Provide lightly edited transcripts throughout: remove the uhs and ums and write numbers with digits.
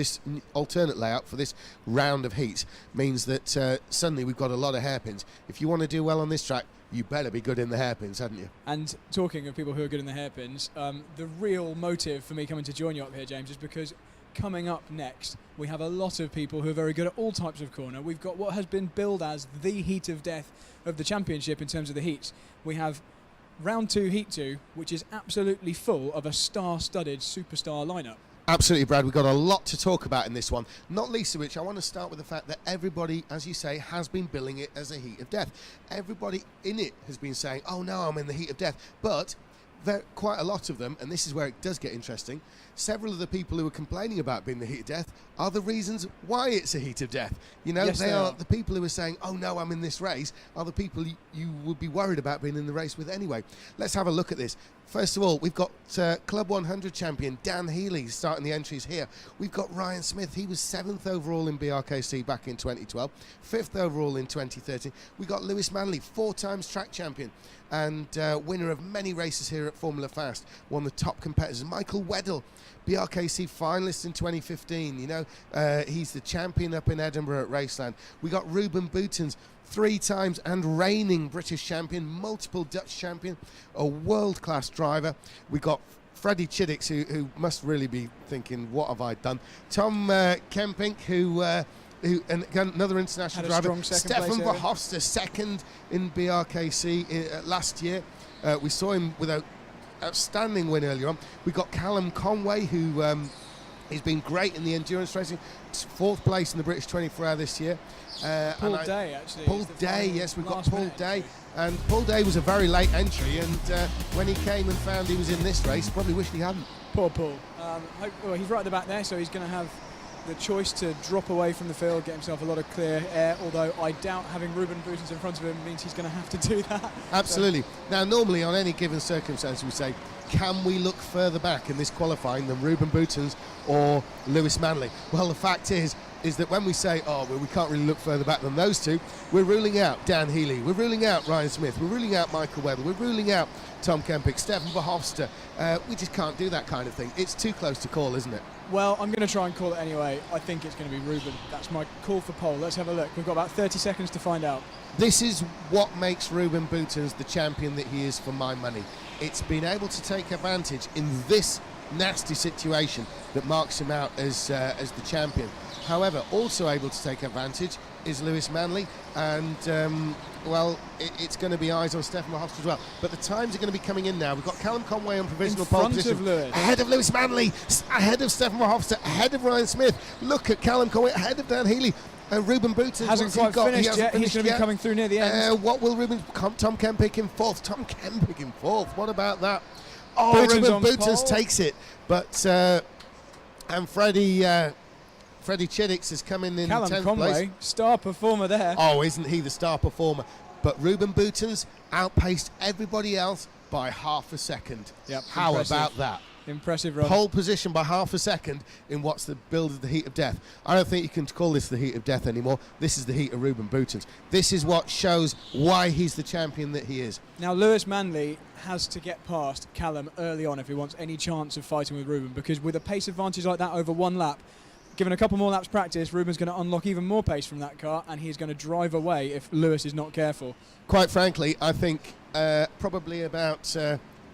This alternate layout for this round of heats means that suddenly we've got a lot of hairpins. If you want to do well on this track, you better be good in the hairpins, hadn't you? And talking of people who are good in the hairpins, the real motive for me coming to join you up here, James, is because coming up next, we have a lot of people who are very good at all types of corner. We've got what has been billed as the heat of death of the championship in terms of the heats. We have round 2, heat 2, which is absolutely full of a star-studded superstar lineup. Absolutely, Brad. We've got a lot to talk about in this one, not least of which I want to start with the fact that everybody, as you say, has been billing it as a heat of death. Everybody in it has been saying, oh no, I'm in the heat of death. But quite a lot of them, and this is where it does get interesting, several of the people who are complaining about being the heat of death are the reasons why it's a heat of death. You know, yes, they are the people who are saying, oh no, I'm in this race, are the people you would be worried about being in the race with anyway. Let's have a look at this. First of all, we've got Club 100 champion Dan Healy starting the entries here. We've got Ryan Smith. He was 7th overall in BRKC back in 2012, 5th overall in 2013. We've got Lewis Manley, 4 times track champion and winner of many races here at Formula Fast, one of the top competitors. Michael Weddell, BRKC finalist in 2015. You know, he's the champion up in Edinburgh at Raceland. We got Ruben Boutens, 3 times and reigning British champion, multiple Dutch champion, a world-class driver. We got Freddie Chiddicks, who must really be thinking, what have I done? Tom Kempynck, who and again, another international driver. Stefan Verhofstadt, 2nd in BRKC last year. We saw him with an outstanding win earlier on. We got Callum Conway, who he's been great in the endurance racing. 4th place in the British 24-hour this year. Paul Day, actually. Paul Day, yes, we've got Paul Day. And Paul Day was a very late entry, and when he came and found he was in this race, probably wished he hadn't. Poor Paul. Well, he's right at the back there, so he's going to have the choice to drop away from the field, get himself a lot of clear air, although I doubt having Ruben Boutens in front of him means he's going to have to do that. Absolutely. So. Now, normally on any given circumstance, we say, can we look further back in this qualifying than Ruben Boutens or Lewis Manley? Well, the fact is that when we say, oh, well, we can't really look further back than those two, we're ruling out Dan Healy, we're ruling out Ryan Smith, we're ruling out Michael Weddell, we're ruling out Tom Kempynck, Stefan Verhofstadt. We just can't do that kind of thing. It's too close to call, isn't it? Well, I'm going to try and call it anyway. I think it's going to be Ruben. That's my call for poll. Let's have a look. We've got about 30 seconds to find out. This is what makes Ruben Boutens the champion that he is for my money. It's been able to take advantage in this nasty situation that marks him out as the champion. However, also able to take advantage is Lewis Manley, and well, it's going to be eyes on Stefan Verhofstadt as well. But the times are going to be coming in now. We've got Callum Conway on provisional pole position, ahead of Lewis Manley, ahead of Stefan Verhofstadt, ahead of Ryan Smith. Look at Callum Conway ahead of Dan Healy. Ruben Boutens hasn't quite finished yet. He's going to be coming through near the end. What will Tom Kempynck in 4th? Tom Kempynck in 4th. What about that? Oh, Ruben Boutens takes it, but and Freddie Chiddicks is coming in 10th Conway, place. Star performer there. Oh, isn't he the star performer? But Ruben Boutens outpaced everybody else by half a second. Yep, how impressive. About that? Impressive run. Pole position by half a second in what's the build of the heat of death. I don't think you can call this the heat of death anymore. This is the heat of Ruben Boutens. This is what shows why he's the champion that he is. Now, Lewis Manley has to get past Callum early on if he wants any chance of fighting with Ruben, because with a pace advantage like that over 1 lap, given a couple more laps practice, Ruben's going to unlock even more pace from that car, and he's going to drive away if Lewis is not careful. Quite frankly, I think probably about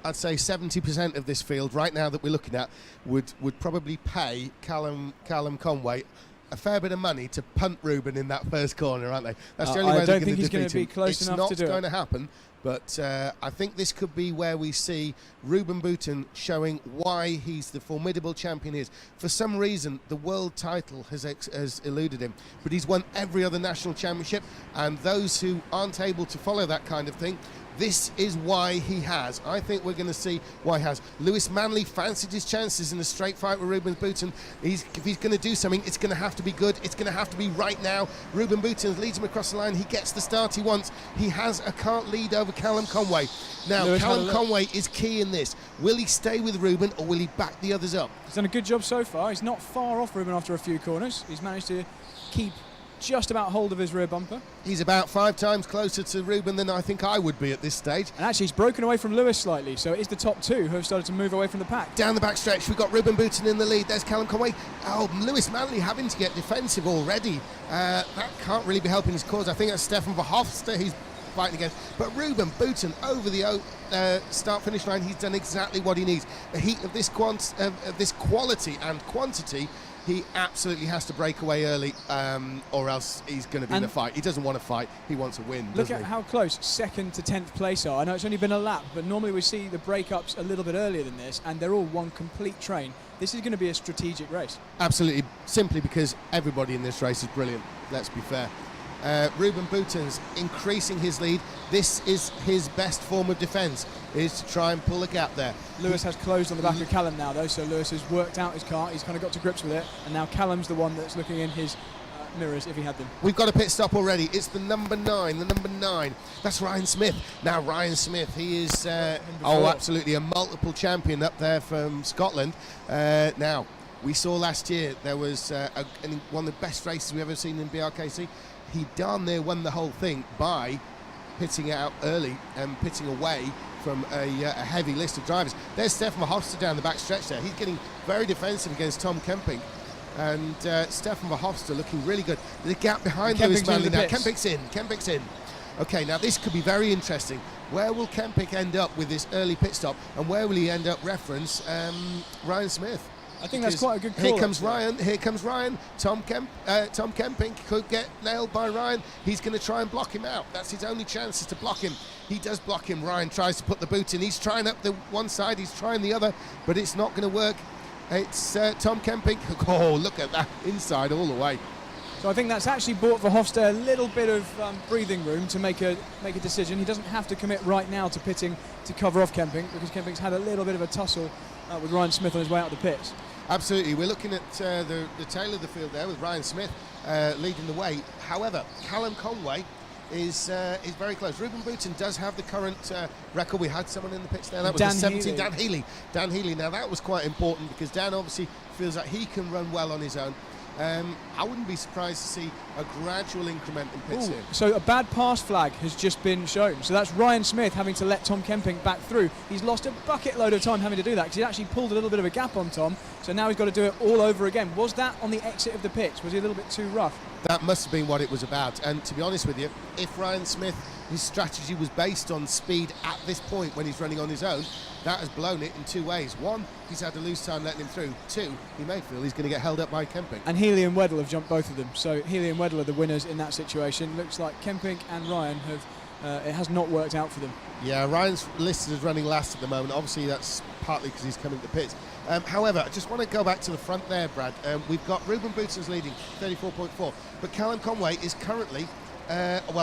I'd say 70% of this field right now that we're looking at would probably pay Callum Conway a fair bit of money to punt Ruben in that first corner, aren't they? That's the only way they're going to defeat him. I don't think he's going to be close enough to do it. It's not going to happen, but I think this could be where we see Ruben Boutens showing why he's the formidable champion he is. For some reason, the world title has eluded him, but he's won every other national championship, and those who aren't able to follow that kind of thing, this is why he has. I think we're going to see why he has. Lewis Manley fancied his chances in a straight fight with Ruben Boutens. If he's going to do something, it's going to have to be good. It's going to have to be right now. Ruben Boutens leads him across the line. He gets the start he wants. He has a kart lead over Callum Conway. Now, Callum Conway is key in this. Will he stay with Ruben, or will he back the others up? He's done a good job so far. He's not far off Ruben after a few corners. He's managed to keep just about hold of his rear bumper. He's about 5 times closer to Ruben than I think I would be at this stage. And actually, he's broken away from Lewis slightly, so it is the top 2 who have started to move away from the pack. Down the back stretch, we've got Ruben Bouton in the lead. There's Callum Conway. Oh, Lewis Manley having to get defensive already. That can't really be helping his cause. I think that's Stefan Verhofstadt he's fighting against. But Ruben Bouton over the start-finish line, he's done exactly what he needs. The heat of this quality and quantity, he absolutely has to break away early, or else he's going to be in a fight. He doesn't want to fight, he wants to win. Look at how close 2nd to 10th place are. I know it's only been a lap, but normally we see the breakups a little bit earlier than this, and they're all one complete train. This is going to be a strategic race. Absolutely, simply because everybody in this race is brilliant, let's be fair. Ruben Bouton's increasing his lead. This is his best form of defence, is to try and pull a gap there. Lewis has closed on the back of Callum now, though, so Lewis has worked out his car. He's kind of got to grips with it, and now Callum's the one that's looking in his mirrors if he had them. We've got a pit stop already. It's the number 9. That's Ryan Smith. Now Ryan Smith, he is absolutely a multiple champion up there from Scotland. Now we saw last year there was one of the best races we've ever seen in BRKC. He darn near won the whole thing by pitting out early and pitting away from a heavy list of drivers. There's Stefan Verhofstadt down the back stretch there. He's getting very defensive against Tom Kempynck. And Stefan Verhofstadt looking really good. The gap behind Lewis Manley now. Kempynck's in. Okay, now this could be very interesting. Where will Kempynck end up with this early pit stop, and where will he end up reference Ryan Smith? I think that's quite a good call. Here comes Ryan. Tom Kempynck could get nailed by Ryan. He's going to try and block him out. That's his only chance, is to block him. He does block him. Ryan tries to put the boot in. He's trying up the one side, he's trying the other, but it's not going to work. It's Tom Kempynck. Oh, look at that, inside all the way. So I think that's actually bought Verhofstadt a little bit of breathing room to make a decision. He doesn't have to commit right now to pitting to cover off Kempynck, because Kempynck's had a little bit of a tussle with Ryan Smith on his way out of the pits. Absolutely, we're looking at the tail of the field there with Ryan Smith leading the way. However, Callum Conway is very close. Ruben Bouton does have the current record. We had someone in the pits there. That was the 17, Dan Healy. Dan Healy. Now that was quite important, because Dan obviously feels like he can run well on his own. I wouldn't be surprised to see a gradual increment in pits here. So a bad pass flag has just been shown. So that's Ryan Smith having to let Tom Kempynck back through. He's lost a bucket load of time having to do that, because he actually pulled a little bit of a gap on Tom. So now he's got to do it all over again. Was that on the exit of the pits? Was he a little bit too rough? That must have been what it was about. And to be honest with you, if Ryan Smith, his strategy was based on speed at this point when he's running on his own, that has blown it in 2 ways. One, he's had to lose time letting him through. 2, he may feel he's going to get held up by Kempynck. And Healy and Weddle have jumped both of them. So Healy and Weddle are the winners in that situation. Looks like Kempynck and Ryan have, it has not worked out for them. Yeah, Ryan's listed as running last at the moment. Obviously, that's partly because he's coming to pits. However, I just want to go back to the front there, Brad. We've got Ruben Bouton's leading, 34.4. But Callum Conway is currently...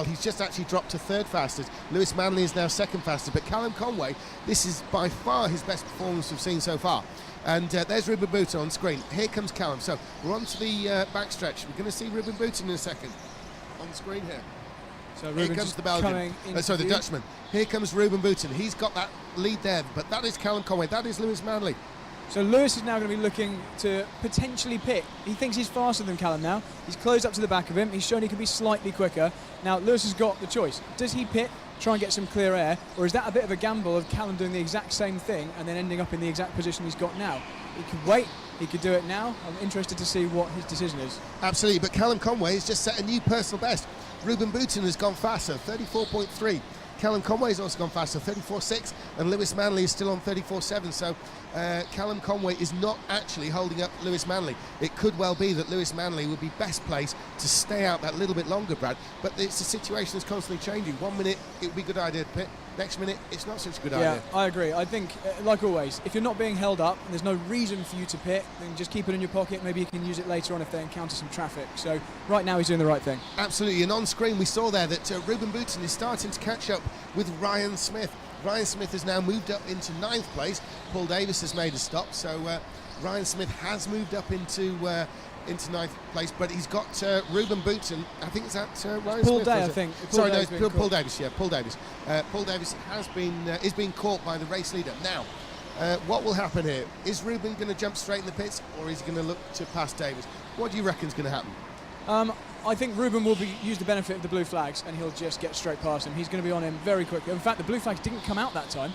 he's just actually dropped to 3rd fastest. Lewis Manley is now 2nd fastest, but Callum Conway, this is by far his best performance we've seen so far. And there's Ruben Bouton on screen. Here comes Callum. So we're on to the backstretch. We're going to see Ruben Bouton in a second on screen here. So here comes the Belgian. The Dutchman. Here comes Ruben Bouton. He's got that lead there, but that is Callum Conway. That is Lewis Manley. So Lewis is now going to be looking to potentially pit. He thinks he's faster than Callum now. He's closed up to the back of him. He's shown he can be slightly quicker. Now Lewis has got the choice. Does he pit, try and get some clear air, or is that a bit of a gamble of Callum doing the exact same thing and then ending up in the exact position he's got now? He could wait. He could do it now. I'm interested to see what his decision is. Absolutely, but Callum Conway has just set a new personal best. Ruben Bouton has gone faster, 34.3. Callum Conway has also gone faster, 34.6, and Lewis Manley is still on 34.7. So Callum Conway is not actually holding up Lewis Manley. It could well be that Lewis Manley would be best placed to stay out that little bit longer, Brad. But it's a situation that's constantly changing. 1 minute it would be a good idea to pit. Next minute, it's not such a good idea. Yeah, I agree. I think, like always, if you're not being held up and there's no reason for you to pit, then just keep it in your pocket. Maybe you can use it later on if they encounter some traffic. So right now he's doing the right thing. Absolutely, and on screen we saw there that Ruben Bouton is starting to catch up with Ryan Smith. Ryan Smith has now moved up into 9th place. Paul Davis has made a stop, so Ryan Smith has moved up into 9th place, but he's got Ruben Bouton. I think it's that Ryan Paul Smith. Day, I think. Sorry, no, it's Paul Davis. Yeah, Paul Davis. Paul Davis is being caught by the race leader. Now, what will happen here? Is Ruben going to jump straight in the pits, or is he going to look to pass Davis? What do you reckon is going to happen? I think Ruben will use the benefit of the blue flags, and he'll just get straight past him. He's going to be on him very quickly. In fact, the blue flags didn't come out that time.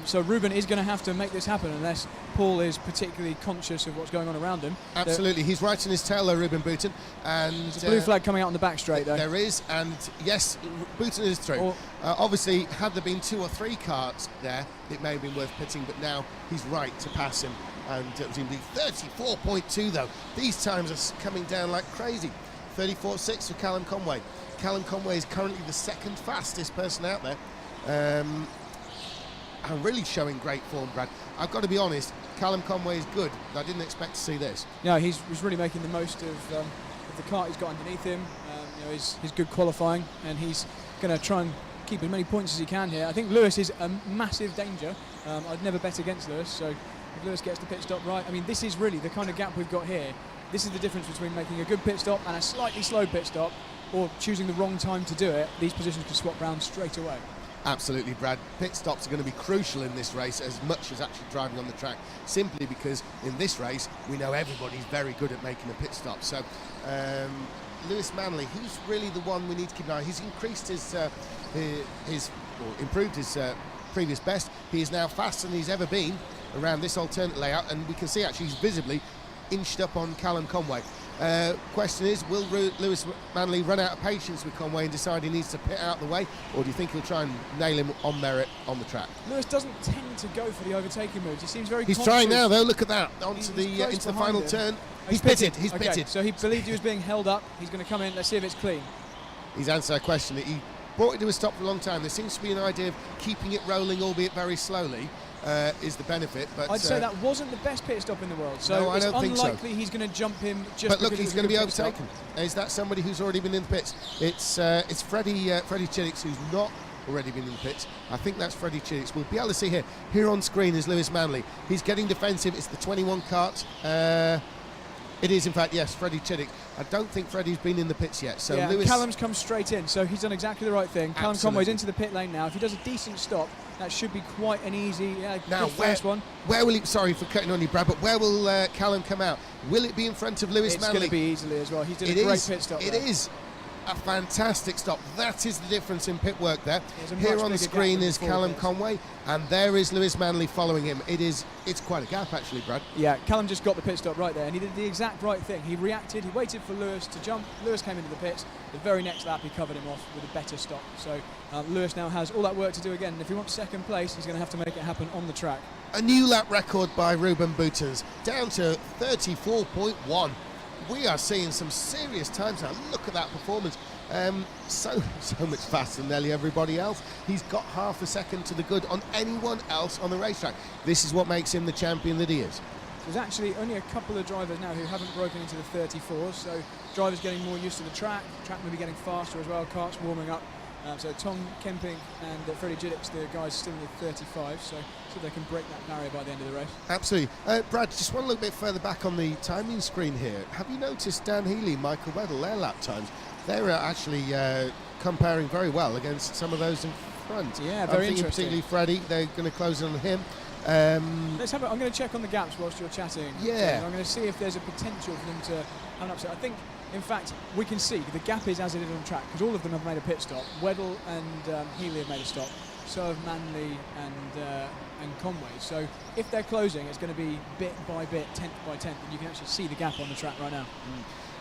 So Ruben is going to have to make this happen unless Paul is particularly conscious of what's going on around him. Absolutely, he's right in his tail though, Ruben Bouton. And there's a blue flag coming out on the back straight though. There is, and yes, Bouton is through. Obviously, had there been 2 or 3 karts there, it may have been worth pitting, but now he's right to pass him. And it was indeed 34.2 though. These times are coming down like crazy. 34.6 for Callum Conway. Callum Conway is currently the 2nd fastest person out there. And really showing great form, Brad. I've got to be honest, Callum Conway is good. I didn't expect to see this. No, he's really making the most of the kart he's got underneath him. His good qualifying, and he's going to try and keep as many points as he can here. I think Lewis is a massive danger. I'd never bet against Lewis, so if Lewis gets the pit stop right, I mean, this is really the kind of gap we've got here. This is the difference between making a good pit stop and a slightly slow pit stop, or choosing the wrong time to do it. These positions can swap round straight away. Absolutely, Brad. Pit stops are going to be crucial in this race as much as actually driving on the track, simply because in this race we know everybody's very good at making a pit stop. So Lewis Manley, he's really the one we need to keep an eye on. He's increased or improved his previous best. He is now faster than he's ever been around this alternate layout, and we can see actually he's visibly inched up on Callum Conway. Question is, will Lewis Manley run out of patience with Conway and decide he needs to pit out the way, or do you think he'll try and nail him on merit on the track? Lewis doesn't tend to go for the overtaking moves. He seems very He's conscious. trying now though, look at that, into the final turn. He's pitted. He's pitted. So he believed he was being held up. He's going to come in, let's see if it's clean. He's answered our question. He brought it to a stop for a long time. There seems to be an idea of keeping it rolling, albeit very slowly. Is the benefit, but I'd say that wasn't the best pit stop in the world, so no, it's I don't think so. unlikely he's going to jump him just but look, because he's going to be overtaken. overtaken. Is that somebody who's already been in the pits? It's Freddie Chiddicks who's not already been in the pits. I think that's Freddie Chiddicks. We'll be able to see here on screen is Lewis Manley. He's getting defensive. It's the 21 kart. It is, in fact, yes, Freddie Chiddicks. I don't think Freddie's been in the pits yet. So yeah, Lewis, Callum's come straight in, so he's done exactly the right thing. Callum Conway's into the pit lane now. If he does a decent stop, that should be quite an easy first one. Where will he? Sorry for cutting on you, Brad, but where will Callum come out? Will it be in front of Lewis Manley? It's going to be easily as well. He's doing a great pit stop. It is a fantastic stop. That is the difference in pit work there. Here on the screen is Callum Conway, and there is Lewis Manley following him. It's quite a gap actually, Brad. Yeah, Callum just got the pit stop right there, and he did the exact right thing. He reacted, he waited for Lewis to jump. Lewis came into the pits. The very next lap he covered him off with a better stop. So Lewis now has all that work to do again, and if he wants 2nd place, he's going to have to make it happen on the track. A new lap record by Ruben Boutons, down to 34.1. We are seeing some serious times now. Look at that performance. So much faster than nearly everybody else. He's got half a second to the good on anyone else on the racetrack. This is what makes him the champion that he is. There's actually only a couple of drivers now who haven't broken into the 34s, so drivers getting more used to the track may be getting faster as well, karts warming up. So Tom Kempynck and Freddie Chiddicks, the guys still in the 35, so they can break that barrier by the end of the race. Absolutely. Brad, just want to look a bit further back on the timing screen here. Have you noticed Dan Healy, Michael Weddle, their lap times? They're actually comparing very well against some of those in front. Yeah, very interesting. Particularly Freddie, they're going to close in on him. I'm going to check on the gaps whilst you're chatting. Yeah. I'm going to see if there's a potential for them to have an upset. I think, in fact, we can see the gap is as it is on track because all of them have made a pit stop. Weddle and Healy have made a stop. So have Manley and Conway. So if they're closing, it's going to be bit by bit, 10th by 10th, and you can actually see the gap on the track right now.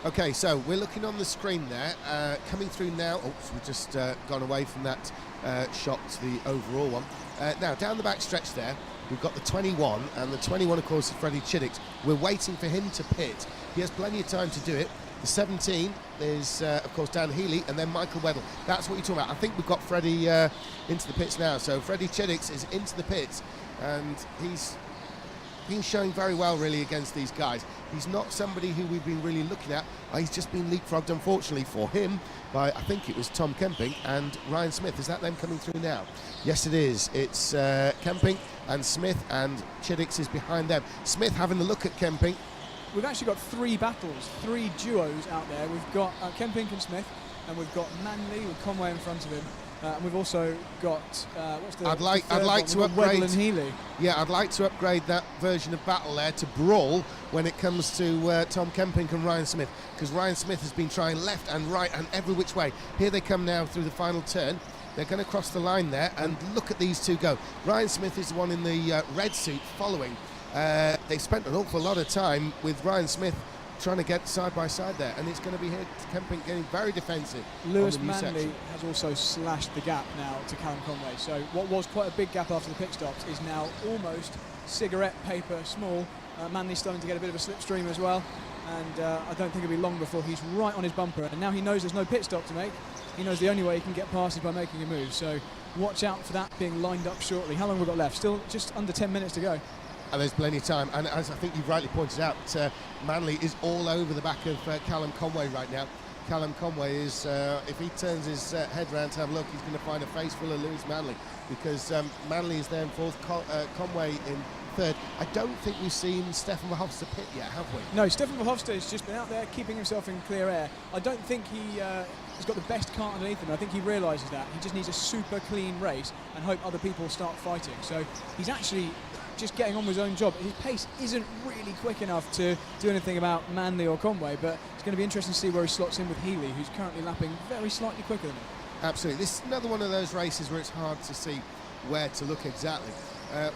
Okay, so we're looking on the screen there, coming through now. Oops, we've just gone away from that shot to the overall one. Now, down the back stretch there, we've got the 21, and the 21, of course, is Freddie Chiddicks. We're waiting for him to pit. He has plenty of time to do it. The 17 is, of course, Dan Healy, and then Michael Weddle. That's what you're talking about. I think we've got Freddie into the pits now. So Freddie Chiddicks is into the pits, and he's been showing very well, really, against these guys. He's not somebody who we've been really looking at. He's just been leapfrogged, unfortunately, for him by, I think it was Tom Kempynck and Ryan Smith. Is that them coming through now? Yes, it is. It's Kempynck and Smith, and Chiddicks is behind them. Smith having a look at Kempynck. We've actually got 3 battles, 3 duos out there. We've got Kempynck and Smith, and we've got Manley with Conway in front of him. And we've also got what's the? I'd like the third one? to We've got upgrade. Weddle and Healy. Yeah, I'd like to upgrade that version of battle there to brawl when it comes to Tom Kempynck and Ryan Smith, because Ryan Smith has been trying left and right and every which way. Here they come now through the final turn. They're going to cross the line there, and look at these two go. Ryan Smith is the one in the red suit following. They spent an awful lot of time with Ryan Smith trying to get side by side there, and it's going to be here Kempynck getting very defensive. Lewis on the new Manley section. has also slashed the gap now to Callum Conway. So what was quite a big gap after the pit stops is now almost cigarette paper small. Manley's starting to get a bit of a slipstream as well, and I don't think it'll be long before he's right on his bumper. And now he knows there's no pit stop to make. He knows the only way he can get past is by making a move. So watch out for that being lined up shortly. How long have we got left? Still just under 10 minutes to go. And there's plenty of time, and as I think you've rightly pointed out, Manley is all over the back of Callum Conway right now. Callum Conway is, if he turns his head round to have a look, he's going to find a face full of Lewis Manley, because Manley is there in fourth, Conway in third. I don't think we've seen Stefan Verhofstadt pit yet, have we? No, Stefan Verhofstadt has just been out there keeping himself in clear air. I don't think he's got the best cart underneath him. I think he realises that. He just needs a super clean race and hope other people start fighting. So he's actually just getting on with his own job. His pace isn't really quick enough to do anything about Manley or Conway, but it's going to be interesting to see where he slots in with Healy, who's currently lapping very slightly quicker than him. Absolutely. This is another one of those races where it's hard to see where to look exactly.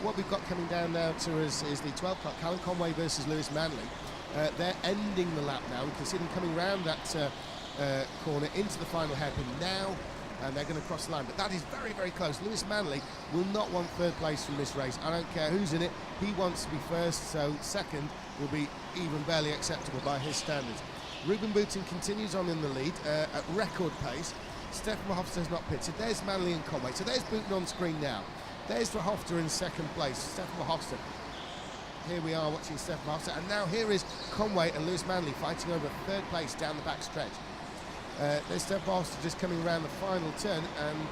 What we've got coming down now to us is the 12 o'clock, Callum Conway versus Lewis Manley. They're ending the lap now. We can see them coming round that corner into the final hairpin now, and they're going to cross the line. But that is very, very close. Lewis Manley will not want third place from this race. I don't care who's in it. He wants to be first, so second will be even barely acceptable by his standards. Ruben Boutin continues on in the lead at record pace. Stefan Verhofstadt has not pitted. There's Manley and Conway. So there's Boutin on screen now. There's Verhofstadt in second place. Stefan Verhofstadt. Here we are watching Stefan Verhofstadt. And now here is Conway and Lewis Manley fighting over third place down the back stretch. There's Stefan Verhofstadt just coming around the final turn, and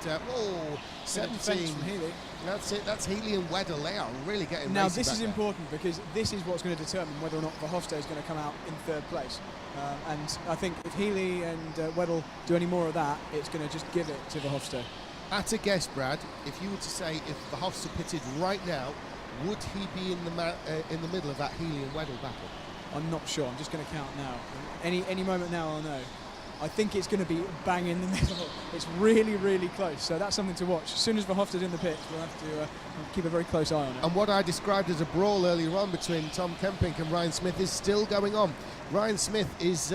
17. From Healy. That's it. That's Healy and Weddle. They are really getting Now racy this back is there. important, because this is what's going to determine whether or not Verhofstadt is going to come out in third place. And I think if Healy and Weddle do any more of that, it's going to just give it to Verhofstadt. At a guess, Brad, if you were to say if Verhofstadt pitted right now, would he be in the middle of that Healy and Weddle battle? I'm not sure. I'm just going to count now. Any moment now, I'll know. I think it's going to be bang in the middle. It's really, really close. So that's something to watch. As soon as Verhofstadt's in the pit, we'll have to keep a very close eye on it. And what I described as a brawl earlier on between Tom Kempynck and Ryan Smith is still going on. Ryan Smith is,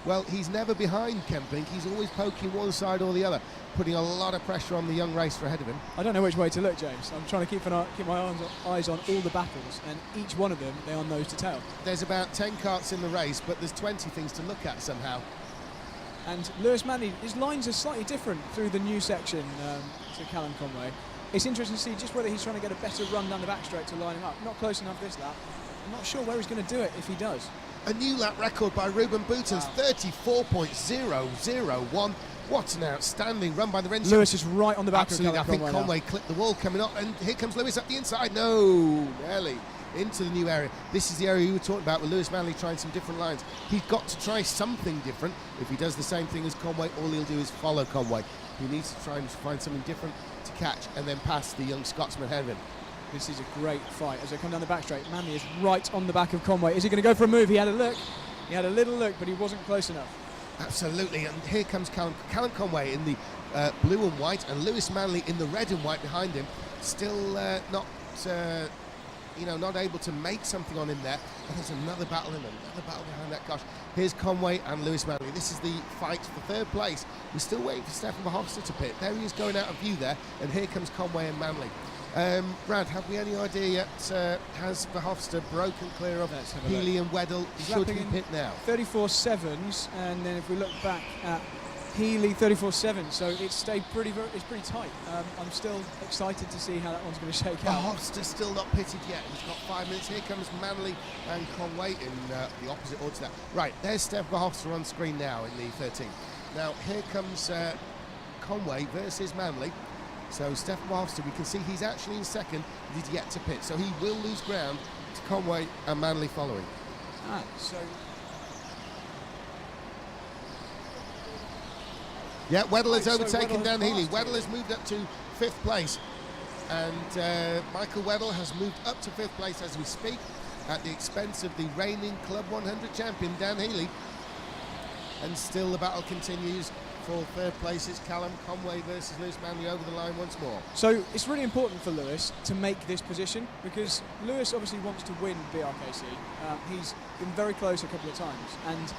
well, he's never behind Kempynck. He's always poking one side or the other, putting a lot of pressure on the young racer ahead of him. I don't know which way to look, James. I'm trying to keep my eyes on all the battles, and each one of them, they are nose to tail. There's about 10 karts in the race, but there's 20 things to look at somehow. And Lewis Manley, his lines are slightly different through the new section to Callum Conway. It's interesting to see just whether he's trying to get a better run down the back straight to line him up. Not close enough this lap. I'm not sure where he's going to do it if he does. A new lap record by Ruben Boutin, Wow. 34.001. What an outstanding run by the Ren. Lewis is right on the back Absolutely, of I think Callum Conway. Conway clipped the wall coming up, and here comes Lewis up the inside. No, nearly into the new area. This is the area you were talking about with Lewis Manley trying some different lines. He's got to try something different. If he does the same thing as Conway, all he'll do is follow Conway. He needs to try and find something different to catch and then pass the young Scotsman ahead of him. This is a great fight as they come down the back straight. Manley is right on the back of Conway. Is he going to go for a move? He had a look. He had a little look, but he wasn't close enough. Absolutely, and here comes Callum Conway in the blue and white, and Lewis Manley in the red and white behind him. Still not able to make something on him there. And there's another battle behind that. Gosh, here's Conway and Lewis Manley. This is the fight for third place. We're still waiting for Stefan Verhofstadt to pit. There he is going out of view there, and here comes Conway and Manley. Brad, have we any idea yet? Has Verhofstadt broken clear of Healy and Weddle? Should he pit now? 34.7s, and then if we look back at Healy, 34.7. So it's pretty tight. I'm still excited to see how that one's going to shake out. Verhofstadt's still not pitted yet. He's got 5 minutes. Here comes Manley and Conway in the opposite order to that. Right, there's Steph Verhofstadt on screen now in the 13th. Now here comes Conway versus Manley. So Stefan Verhofstadt, we can see he's actually in second, but he's yet to pit. So he will lose ground to Conway and Manley following. So Yeah, Weddle has Right, so overtaken Weddle Dan has Healy. passed Weddle has moved up to 5th place. And Michael Weddle has moved up to 5th place as we speak, at the expense of the reigning Club 100 champion, Dan Healy. And still the battle continues for 3rd place. It's Callum Conway versus Lewis Manley over the line once more. So it's really important for Lewis to make this position, because Lewis obviously wants to win BRKC. He's been very close a couple of times, and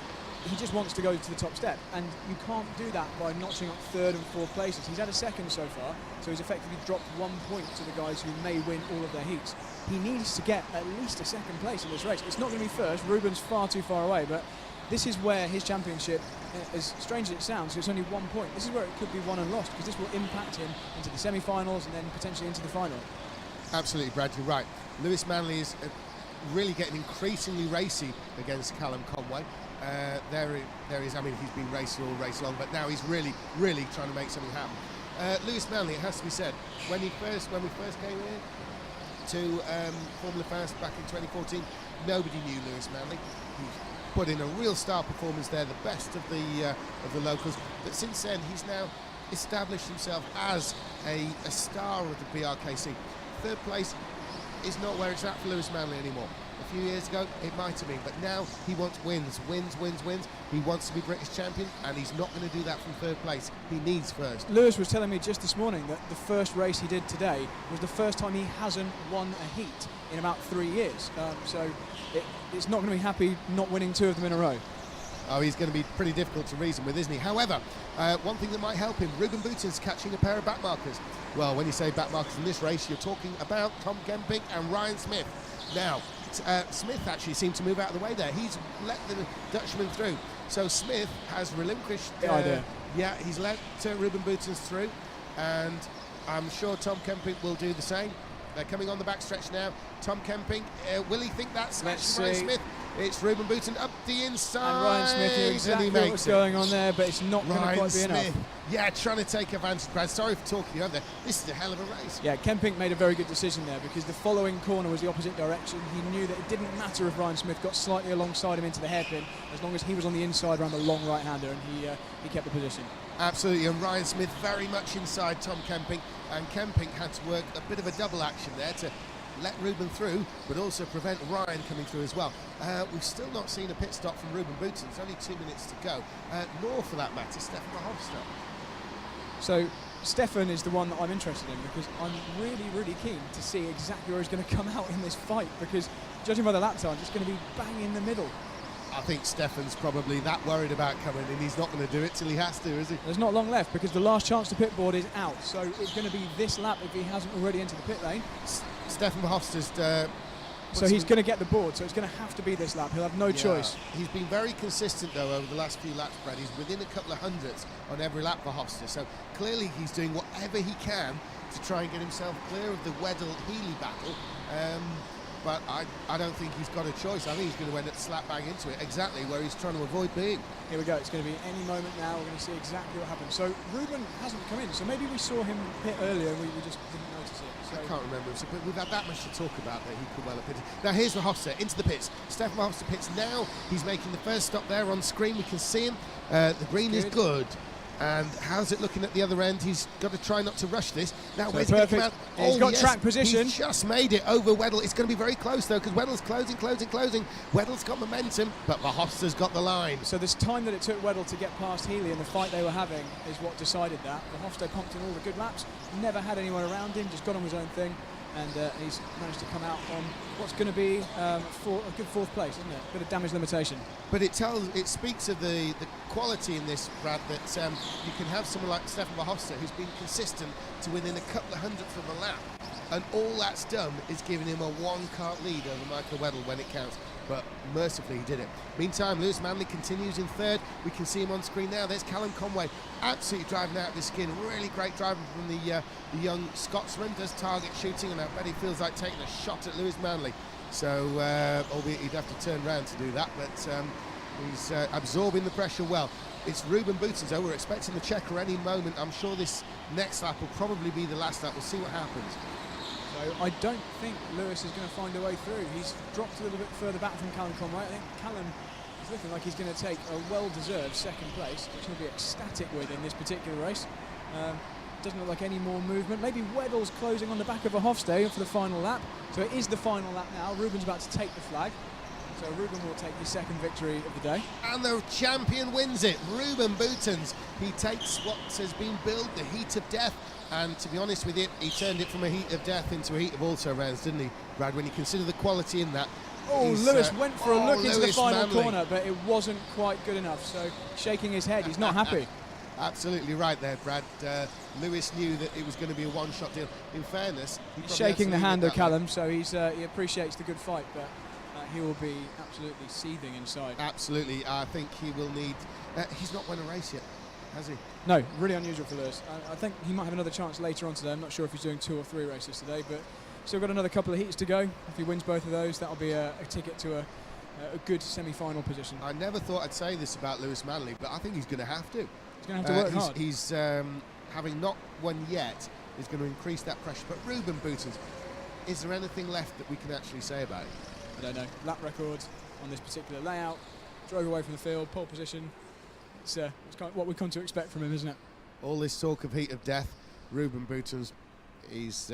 he just wants to go to the top step, and you can't do that by notching up 3rd and 4th places. He's had a 2nd so far, so he's effectively dropped 1 point to the guys who may win all of their heats. He needs to get at least a 2nd place in this race. It's not going to be 1st. Ruben's far too far away, but this is where his championship, as strange as it sounds, so it's only 1 point. This is where it could be won and lost, because this will impact him into the semi-finals and then potentially into the final. Absolutely, Brad, you're right. Lewis Manley is really getting increasingly racy against Callum Conway. There he is. I mean, he's been racy all race long, but now he's really trying to make something happen. Lewis Manley, it has to be said, when we first came here to Formula Fast back in 2014, nobody knew Lewis Manley. He put in a real star performance there, the best of the locals. But since then, he's now established himself as a star of the BRKC. 3rd place is not where it's at for Lewis Manley anymore. A few years ago, it might have been, but now he wants wins. He wants to be British champion, and he's not going to do that from 3rd place. He needs 1st. Lewis was telling me just this morning that the first race he did today was the first time he hasn't won a heat in about 3 years. So it's not going to be happy not winning 2 of them in a row. Oh, he's going to be pretty difficult to reason with, isn't he? However, one thing that might help him, Ruben Boutin's catching a pair of back markers. Well, when you say back markers in this race, you're talking about Tom Kempynck and Ryan Smith. Now, Smith actually seemed to move out of the way there. He's let the Dutchman through. So Smith has relinquished... yeah, he's let Ruben Boutin's through, and I'm sure Tom Kempynck will do the same. They're coming on the backstretch now. Tom Kempynck, will he think that's Ryan Smith? It's Ruben Boutin up the inside. And Ryan Smith knew exactly what was going on there, but it's not going to quite be enough. Yeah, trying to take advantage, Brad. Sorry for talking you over there. This is a hell of a race. Yeah, Kempynck made a very good decision there, because the following corner was the opposite direction. He knew that it didn't matter if Ryan Smith got slightly alongside him into the hairpin, as long as he was on the inside around the long right-hander, and he kept the position. Absolutely, and Ryan Smith very much inside Tom Kempynck, and Kempynck had to work a bit of a double action there to let Ruben through, but also prevent Ryan coming through as well. We've still not seen a pit stop from Ruben Boutin. It's only 2 minutes to go, nor for that matter Stefan Verhofstadt. So Stefan is the one that I'm interested in, because I'm really keen to see exactly where he's going to come out in this fight, because judging by the lap times, it's going to be bang in the middle. I think Stefan's probably that worried about coming in. He's not going to do it till he has to, is he? There's not long left, because the last chance to pit board is out, so it's going to be this lap if he hasn't already entered the pit lane. Stefan Verhofstadt. So he's going to get the board, so it's going to have to be this lap. He'll have no choice. He's been very consistent, though, over the last few laps, Brad. He's within a couple of hundredths on every lap for Verhofstadt, so clearly he's doing whatever he can to try and get himself clear of the Weddle-Healy battle. But I don't think he's got a choice. I think he's going to end up slap bang into it, exactly where he's trying to avoid being. Here we go. It's going to be any moment now. We're going to see exactly what happens. So Ruben hasn't come in, so maybe we saw him pit earlier and we just didn't notice it. So I can't remember. So, but we've had that much to talk about that he could well have pitted. Now here's Verhofstadt into the pits. Stefan Verhofstadt pits now. He's making the first stop there on screen. We can see him. The green is good. And how's it looking at the other end? He's got to try not to rush this. Now, so where's he going to come out? He's got track position. He's just made it over Weddle. It's going to be very close, though, because Weddle's closing. Weddle's got momentum, but Verhofstadt's got the line. So this time that it took Weddle to get past Healy in the fight they were having is what decided that. Verhofstadt pumped in all the good laps, never had anyone around him, just got on his own thing. And he's managed to come out on what's going to be a good 4th place, isn't it? A bit of damage limitation. But it speaks of the quality in this, Brad, that you can have someone like Stefan Verhofstadt who's been consistent to within a couple of hundredths of a lap. And all that's done is giving him a 1-kart lead over Michael Weddle when it counts. But mercifully he did it. Meantime, Lewis Manley continues in 3rd. We can see him on screen now. There's Callum Conway, absolutely driving out of his skin. Really great driving from the young Scotsman. Does target shooting, and I bet he feels like taking a shot at Lewis Manley. So, albeit he'd have to turn around to do that, but he's absorbing the pressure well. It's Ruben Boutin, so we're expecting the checker any moment. I'm sure this next lap will probably be the last lap. We'll see what happens. So I don't think Lewis is going to find a way through. He's dropped a little bit further back from Callum Conway. I think Callum is It's looking like he's going to take a well-deserved second place, which he'll be ecstatic with in this particular race. Doesn't look like any more movement. Maybe Weddle's closing on the back of a Hofstede for the final lap. So it is the final lap now. Ruben's about to take the flag. So Ruben will take his second victory of the day. And the champion wins it. Ruben Boutons. He takes what has been billed the heat of death. And to be honest with you, he turned it from a heat of death into a heat of also rounds, didn't he, Brad? When you consider the quality in that. Oh, Lewis went for a look into the Lewis final Manley. corner, but it wasn't quite good enough. So shaking his head, he's not happy. Absolutely right there, Brad. Lewis knew that it was going to be a one-shot deal. In fairness, he's shaking the hand of Callum, so he appreciates the good fight, but he will be absolutely seething inside. Absolutely. I think he will need... he's not won a race yet, has he? No, really unusual for Lewis. I think he might have another chance later on today. I'm not sure if he's doing 2 or 3 races today, but still got another couple of heats to go. If he wins both of those, that'll be a ticket to a good semi-final position. I never thought I'd say this about Lewis Manley, but I think he's going to have to. He's going to have to work hard. He's having not won yet, is going to increase that pressure. But Ruben Boutons, is there anything left that we can actually say about it? I don't know. Lap record on this particular layout. Drove away from the field, pole position. It's kind of what we've come to expect from him, isn't it? All this talk of heat of death, Ruben Boutons, he's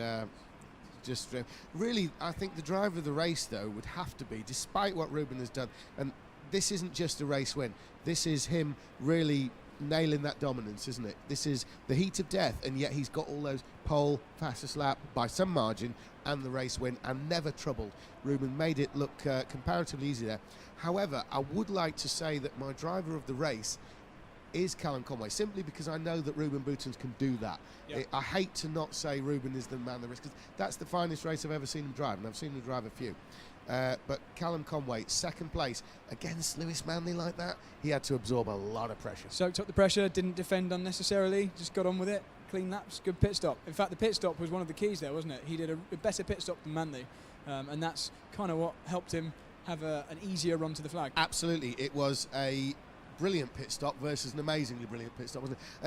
just... really, I think the driver of the race, though, would have to be, despite what Ruben has done, and this isn't just a race win. This is him really nailing that dominance, isn't it? This is the heat of death, and yet he's got all those pole, fastest lap by some margin, and the race win, and never troubled. Ruben made it look comparatively easy there. However, I would like to say that my driver of the race is Callum Conway, simply because I know that Ruben Boutons can do that. Yep. I hate to not say Ruben is the man of the race, because that's the finest race I've ever seen him drive, and I've seen him drive a few. But Callum Conway, second place, against Lewis Manley like that, he had to absorb a lot of pressure. Soaked up the pressure, didn't defend unnecessarily, just got on with it, clean laps, good pit stop. In fact, the pit stop was one of the keys there, wasn't it? He did a better pit stop than Manley, and that's kind of what helped him have an easier run to the flag. Absolutely, it was a brilliant pit stop versus an amazingly brilliant pit stop, wasn't it? And